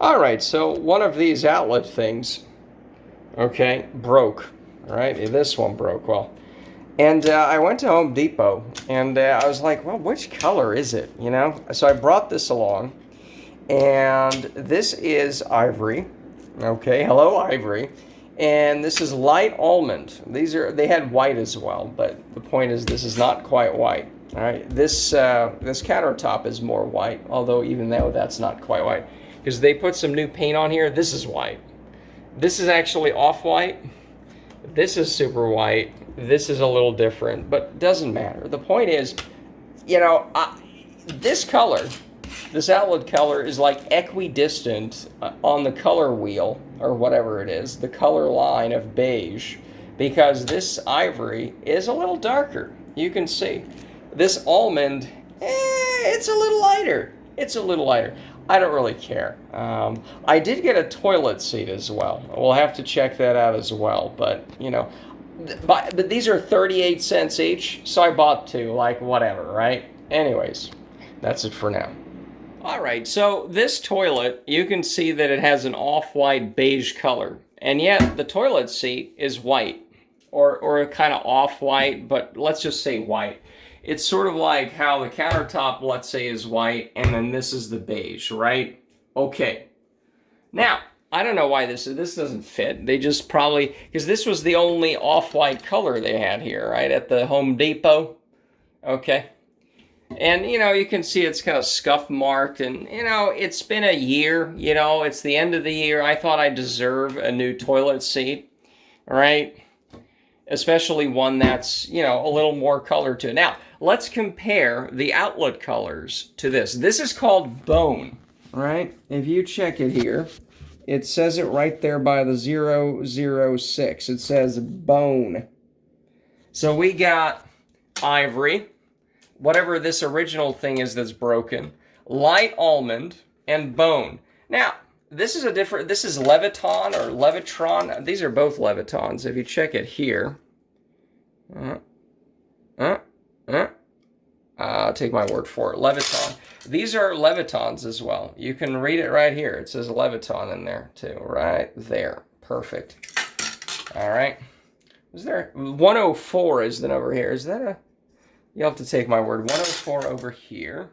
All right, so one of these outlet things, okay, broke. All right, this one broke. Well, and I went to Home Depot, and I was like, well, which color is it? You know? So I brought this along, and this is Ivory. Okay, hello, Ivory. And this is light almond. They had white as well, but the point is this is not quite white. All right, this countertop is more white, although even though that's not quite white, because they put some new paint on here. This is white. This is actually off-white. This is super white. This is a little different, but doesn't matter. The point is, you know, this color, this outlet color is like equidistant on the color wheel, or whatever it is, the color line of beige, because this Ivory is a little darker. You can see. This almond, it's a little lighter. It's a little lighter. I don't really care. I did get a toilet seat as well. We'll have to check that out as well. But, you know, but these are 38 cents each, so I bought two, like whatever, right? Anyways, that's it for now. All right, so this toilet, you can see that it has an off-white beige color, and yet the toilet seat is white, or kind of off-white, but let's just say white. It's sort of like how the countertop, let's say, is white, and then this is the beige, right? Okay. Now, I don't know why this doesn't fit. They just probably, because this was the only off-white color they had here, right, at the Home Depot. Okay. And, you know, you can see it's kind of scuff marked, and, you know, it's been a year, you know, it's the end of the year. I thought I deserve a new toilet seat, right? Especially one that's, you know, a little more color to it. Now, let's compare the outlet colors to this. This is called bone, right? If you check it here, it says it right there by the 006. It says bone. So we got Ivory, whatever this original thing is that's broken, light almond, and bone. Now, this is Leviton or Levitron. These are both Levitons. If you check it here, I'll take my word for it. Leviton. These are Levitons as well. You can read it right here. It says Leviton in there too, right there. Perfect. All right. Is there 104 is the number here? Is that a? You'll have to take my word. 104 over here.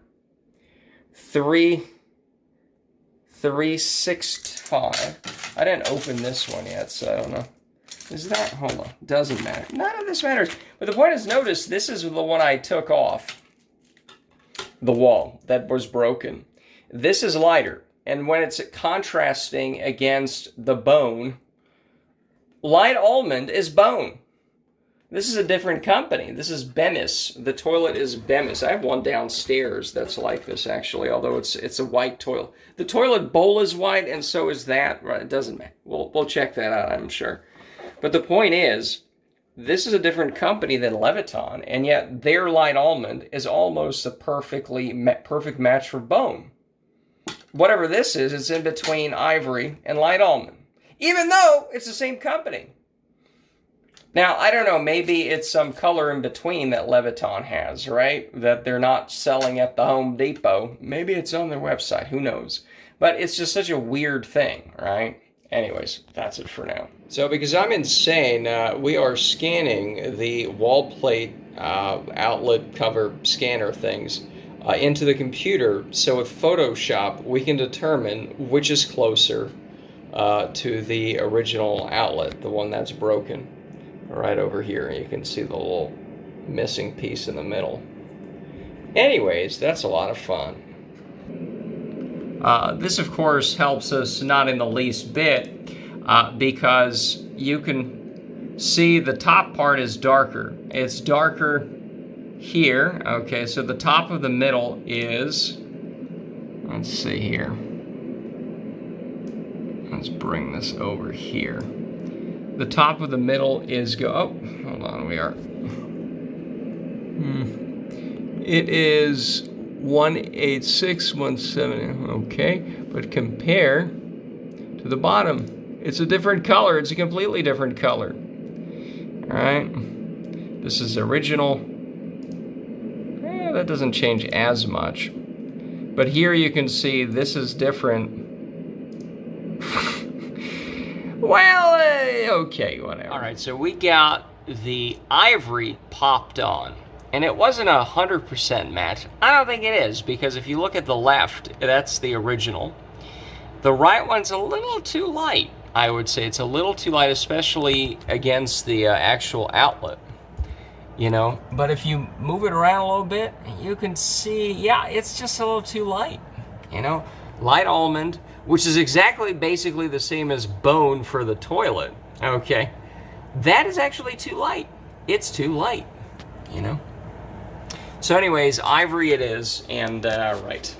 365. I didn't open this one yet, so I don't know. Is that? Hold on. Doesn't matter. None of this matters. But the point is, notice this is the one I took off the wall that was broken. This is lighter. And when it's contrasting against the bone, light almond is bone. This is a different company. This is Bemis. The toilet is Bemis. I have one downstairs that's like this, actually, although it's a white toilet. The toilet bowl is white, and so is that. Right? It doesn't matter. We'll check that out, I'm sure. But the point is, this is a different company than Leviton, and yet their light almond is almost a perfect match for bone. Whatever this is, it's in between Ivory and light almond, even though it's the same company. Now, I don't know, maybe it's some color in between that Leviton has, right? That they're not selling at the Home Depot. Maybe it's on their website, who knows? But it's just such a weird thing, right? Anyways, that's it for now. So because I'm insane, we are scanning the wall plate outlet cover scanner things into the computer. So with Photoshop, we can determine which is closer to the original outlet, the one that's broken. Right over here, you can see the little missing piece in the middle. Anyways, that's a lot of fun. This, of course, helps us not in the least bit because you can see the top part is darker. It's darker here. Okay, so the top of the middle is, let's see here. Let's bring this over here. The top of the middle is hold on, we are. It is 18617. Okay, but compare to the bottom. It's a different color. It's a completely different color. All right. This is original. That doesn't change as much. But here you can see this is different Well, okay, whatever. All right, so we got the Ivory popped on. And it wasn't 100% match. I don't think it is, because if you look at the left, that's the original. The right one's a little too light, I would say. It's a little too light, especially against the actual outlet, you know. But if you move it around a little bit, you can see, yeah, it's just a little too light, you know. Light almond, which is exactly basically the same as bone for the toilet, okay. That is actually too light. It's too light, you know. So anyways, Ivory it is, and right.